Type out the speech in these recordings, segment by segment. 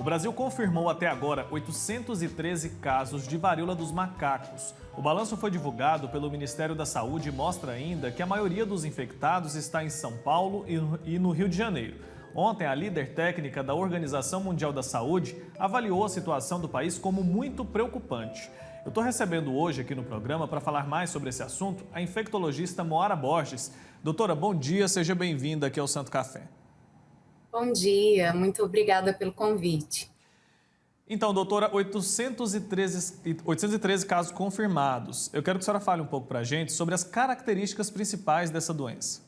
O Brasil confirmou até agora 813 casos de varíola dos macacos. O balanço foi divulgado pelo Ministério da Saúde e mostra ainda que a maioria dos infectados está em São Paulo e no Rio de Janeiro. Ontem, a líder técnica da Organização Mundial da Saúde avaliou a situação do país como muito preocupante. Eu estou recebendo hoje aqui no programa para falar mais sobre esse assunto a infectologista Moara Borges. Doutora, bom dia, seja bem-vinda aqui ao Santo Café. Bom dia, muito obrigada pelo convite. Então, doutora, 813 casos confirmados. Eu quero que a senhora fale um pouco para a gente sobre as características principais dessa doença.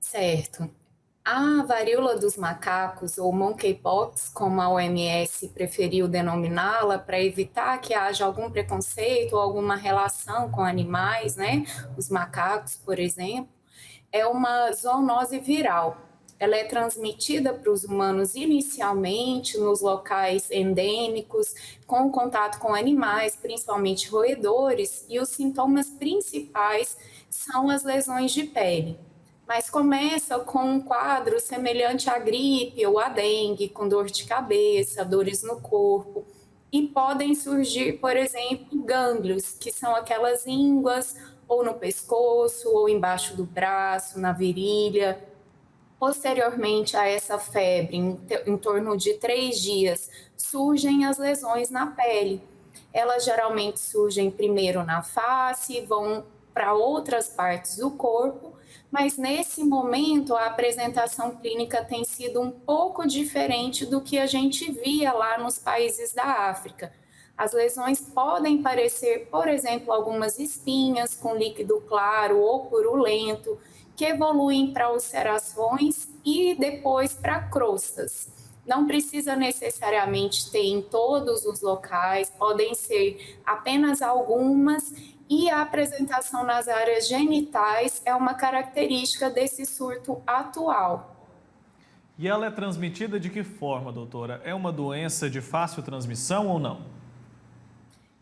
Certo. A varíola dos macacos, ou monkeypox, como a OMS preferiu denominá-la, para evitar que haja algum preconceito ou alguma relação com animais, né? Os macacos, por exemplo, é uma zoonose viral. Ela é transmitida para os humanos inicialmente nos locais endêmicos, com contato com animais, principalmente roedores, e os sintomas principais são as lesões de pele. Mas começa com um quadro semelhante à gripe ou à dengue, com dor de cabeça, dores no corpo, e podem surgir, por exemplo, gânglios, que são aquelas ínguas ou no pescoço, ou embaixo do braço, na virilha. Posteriormente a essa febre, em torno de 3 dias, surgem as lesões na pele. Elas geralmente surgem primeiro na face, vão para outras partes do corpo, mas nesse momento a apresentação clínica tem sido um pouco diferente do que a gente via lá nos países da África. As lesões podem parecer, por exemplo, algumas espinhas com líquido claro ou purulento, que evoluem para ulcerações e depois para crostas. Não precisa necessariamente ter em todos os locais, podem ser apenas algumas, e a apresentação nas áreas genitais é uma característica desse surto atual. E ela é transmitida de que forma, doutora? É uma doença de fácil transmissão ou não?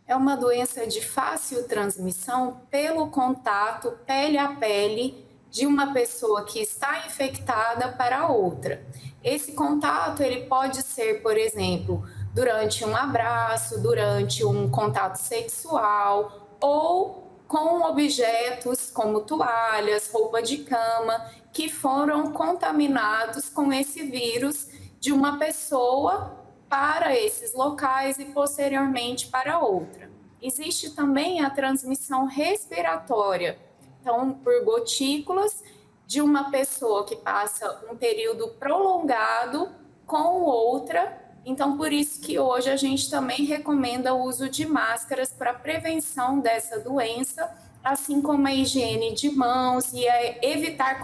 É uma doença de fácil transmissão pelo contato pele a pele de uma pessoa que está infectada para outra. Esse contato ele pode ser, por exemplo, durante um abraço, durante um contato sexual ou com objetos como toalhas, roupa de cama, que foram contaminados com esse vírus de uma pessoa para esses locais e posteriormente para outra. Existe também a transmissão respiratória, então por gotículas de uma pessoa que passa um período prolongado com outra. Então por isso que hoje a gente também recomenda o uso de máscaras para prevenção dessa doença, assim como a higiene de mãos e evitar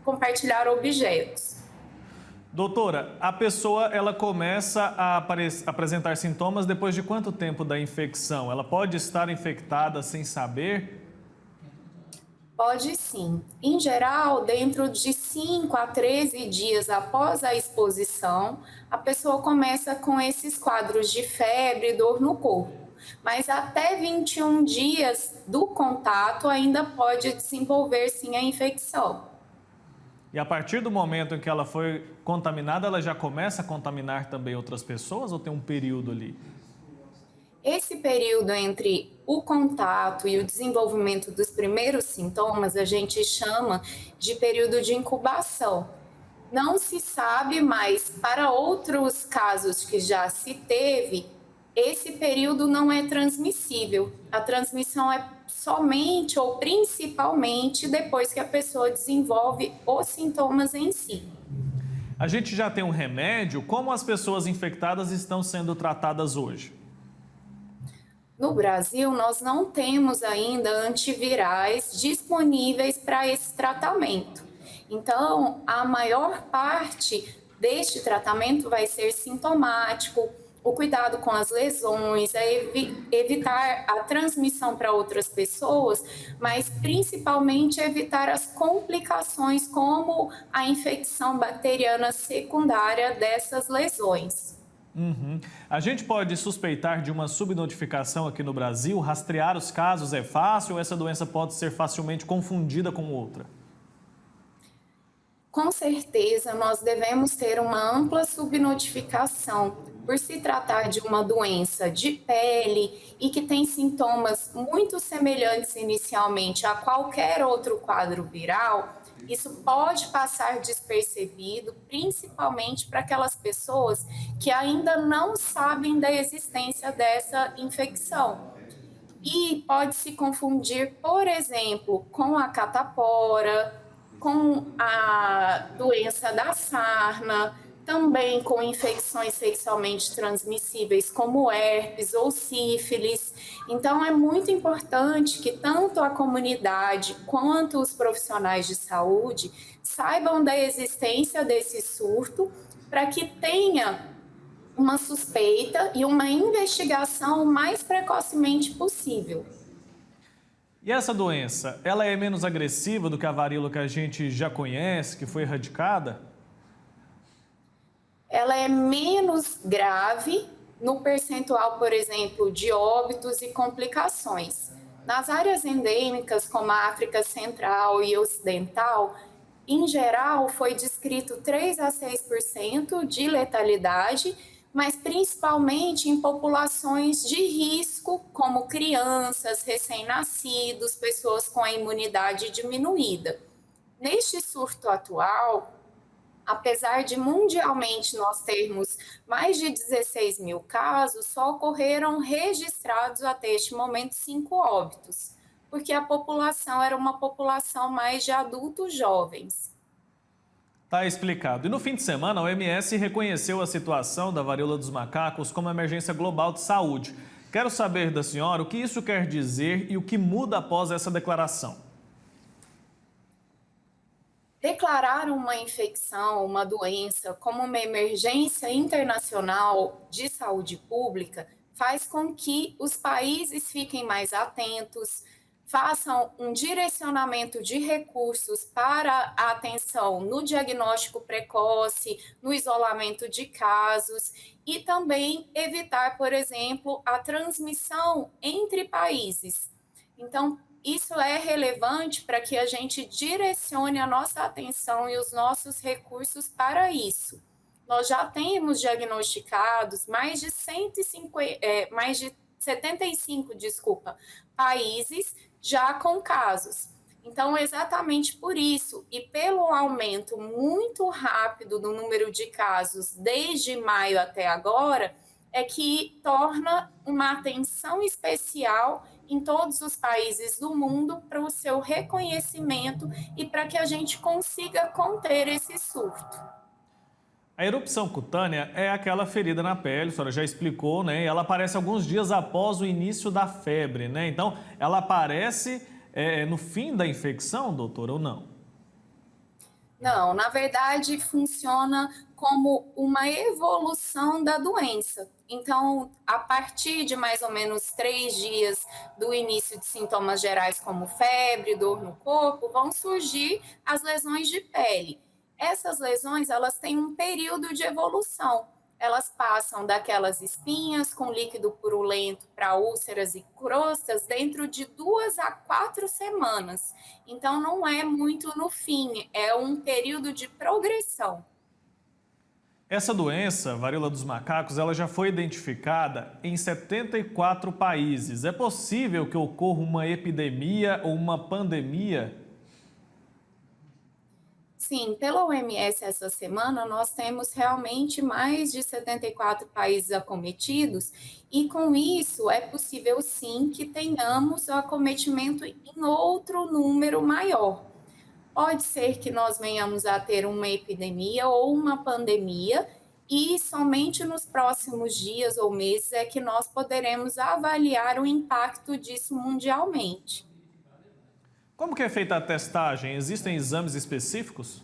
compartilhar objetos. Doutora, a pessoa ela começa a apresentar sintomas depois de quanto tempo da infecção? Ela pode estar infectada sem saber? Pode sim. Em geral, dentro de 5 a 13 dias após a exposição, a pessoa começa com esses quadros de febre e dor no corpo. Mas até 21 dias do contato ainda pode desenvolver sim a infecção. E a partir do momento em que ela foi contaminada, ela já começa a contaminar também outras pessoas ou tem um período ali? Esse período entre o contato e o desenvolvimento dos primeiros sintomas a gente chama de período de incubação. Não se sabe, mas para outros casos que já se teve, esse período não é transmissível. A transmissão é somente ou principalmente depois que a pessoa desenvolve os sintomas em si. A gente já tem um remédio? Como as pessoas infectadas estão sendo tratadas hoje? No Brasil, nós não temos ainda antivirais disponíveis para esse tratamento. Então, a maior parte deste tratamento vai ser sintomático, o cuidado com as lesões, evitar a transmissão para outras pessoas, mas principalmente evitar as complicações como a infecção bacteriana secundária dessas lesões. A gente pode suspeitar de uma subnotificação aqui no Brasil? Rastrear os casos é fácil ou essa doença pode ser facilmente confundida com outra? Com certeza, nós devemos ter uma ampla subnotificação, por se tratar de uma doença de pele e que tem sintomas muito semelhantes inicialmente a qualquer outro quadro viral. Isso pode passar despercebido, principalmente para aquelas pessoas que ainda não sabem da existência dessa infecção. E pode se confundir, por exemplo, com a catapora, com a doença da sarna, também com infecções sexualmente transmissíveis como herpes ou sífilis. Então, é muito importante que tanto a comunidade quanto os profissionais de saúde saibam da existência desse surto para que tenha uma suspeita e uma investigação o mais precocemente possível. E essa doença, ela é menos agressiva do que a varíola que a gente já conhece, que foi erradicada? Ela é menos grave no percentual, por exemplo, de óbitos e complicações. Nas áreas endêmicas, como a África Central e Ocidental, em geral, foi descrito 3 a 6% de letalidade, mas principalmente em populações de risco, como crianças, recém-nascidos, pessoas com a imunidade diminuída. Neste surto atual, apesar de mundialmente nós termos mais de 16 mil casos, só ocorreram registrados até este momento 5 óbitos, porque a população era uma população mais de adultos jovens. Tá explicado. E no fim de semana, a OMS reconheceu a situação da varíola dos macacos como emergência global de saúde. Quero saber da senhora o que isso quer dizer e o que muda após essa declaração. Declarar uma infecção, uma doença, como uma emergência internacional de saúde pública faz com que os países fiquem mais atentos, façam um direcionamento de recursos para a atenção no diagnóstico precoce, no isolamento de casos e também evitar, por exemplo, a transmissão entre países. Então, isso é relevante para que a gente direcione a nossa atenção e os nossos recursos para isso. Nós já temos diagnosticados mais de 75, países já com casos. Então, exatamente por isso, e pelo aumento muito rápido do número de casos desde maio até agora, é que torna uma atenção especial em todos os países do mundo para o seu reconhecimento e para que a gente consiga conter esse surto. A erupção cutânea é aquela ferida na pele, a senhora já explicou, né? Ela aparece alguns dias após o início da febre, né? Então, ela aparece no fim da infecção, doutora, ou não? Não, na verdade, funciona como uma evolução da doença. Então, a partir de mais ou menos 3 dias do início de sintomas gerais, como febre, dor no corpo, vão surgir as lesões de pele. Essas lesões, elas têm um período de evolução. Elas passam daquelas espinhas com líquido purulento para úlceras e crostas dentro de 2 a 4 semanas. Então, não é muito no fim, é um período de progressão. Essa doença, varíola dos macacos, ela já foi identificada em 74 países. É possível que ocorra uma epidemia ou uma pandemia? Sim, pela OMS essa semana nós temos realmente mais de 74 países acometidos e com isso é possível sim que tenhamos o acometimento em outro número maior. Pode ser que nós venhamos a ter uma epidemia ou uma pandemia e somente nos próximos dias ou meses é que nós poderemos avaliar o impacto disso mundialmente. Como que é feita a testagem? Existem exames específicos?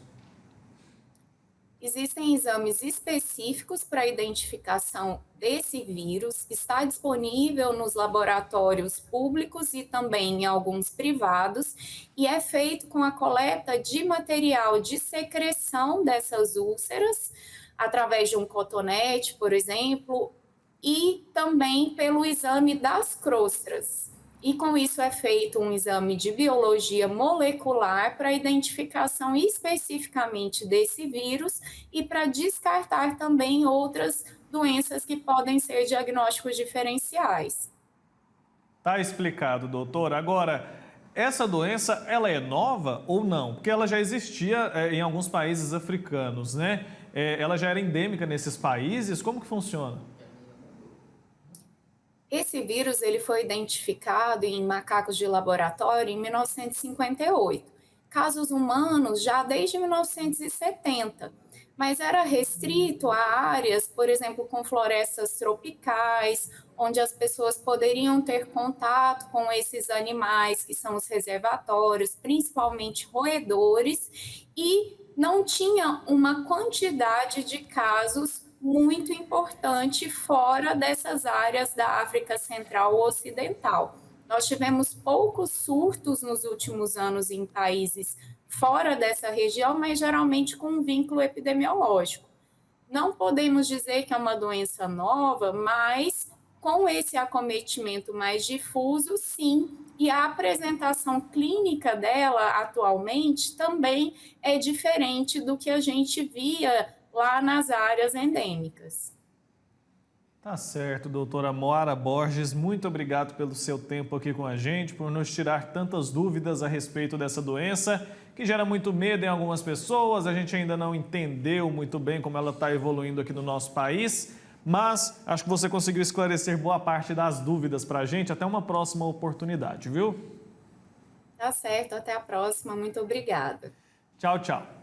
Existem exames específicos para a identificação desse vírus, está disponível nos laboratórios públicos e também em alguns privados, e é feito com a coleta de material de secreção dessas úlceras, através de um cotonete, por exemplo, e também pelo exame das crostras. e com isso é feito um exame de biologia molecular para identificação especificamente desse vírus e para descartar também outras doenças que podem ser diagnósticos diferenciais. Tá explicado, doutor. Agora, essa doença, ela é nova ou não? Porque ela já existia em alguns países africanos, né? Ela já era endêmica nesses países? Como que funciona? Esse vírus ele foi identificado em macacos de laboratório em 1958. Casos humanos já desde 1970, mas era restrito a áreas, por exemplo, com florestas tropicais, onde as pessoas poderiam ter contato com esses animais, que são os reservatórios, principalmente roedores, e não tinha uma quantidade de casos muito importante fora dessas áreas da África Central ou Ocidental. Nós tivemos poucos surtos nos últimos anos em países fora dessa região, mas geralmente com um vínculo epidemiológico. Não podemos dizer que é uma doença nova, mas com esse acometimento mais difuso, sim, e a apresentação clínica dela atualmente também é diferente do que a gente via lá nas áreas endêmicas. Tá certo, doutora Moara Borges, muito obrigado pelo seu tempo aqui com a gente, por nos tirar tantas dúvidas a respeito dessa doença, que gera muito medo em algumas pessoas, a gente ainda não entendeu muito bem como ela está evoluindo aqui no nosso país, mas acho que você conseguiu esclarecer boa parte das dúvidas para a gente. Até uma próxima oportunidade, viu? Tá certo, até a próxima, muito obrigada. Tchau, tchau.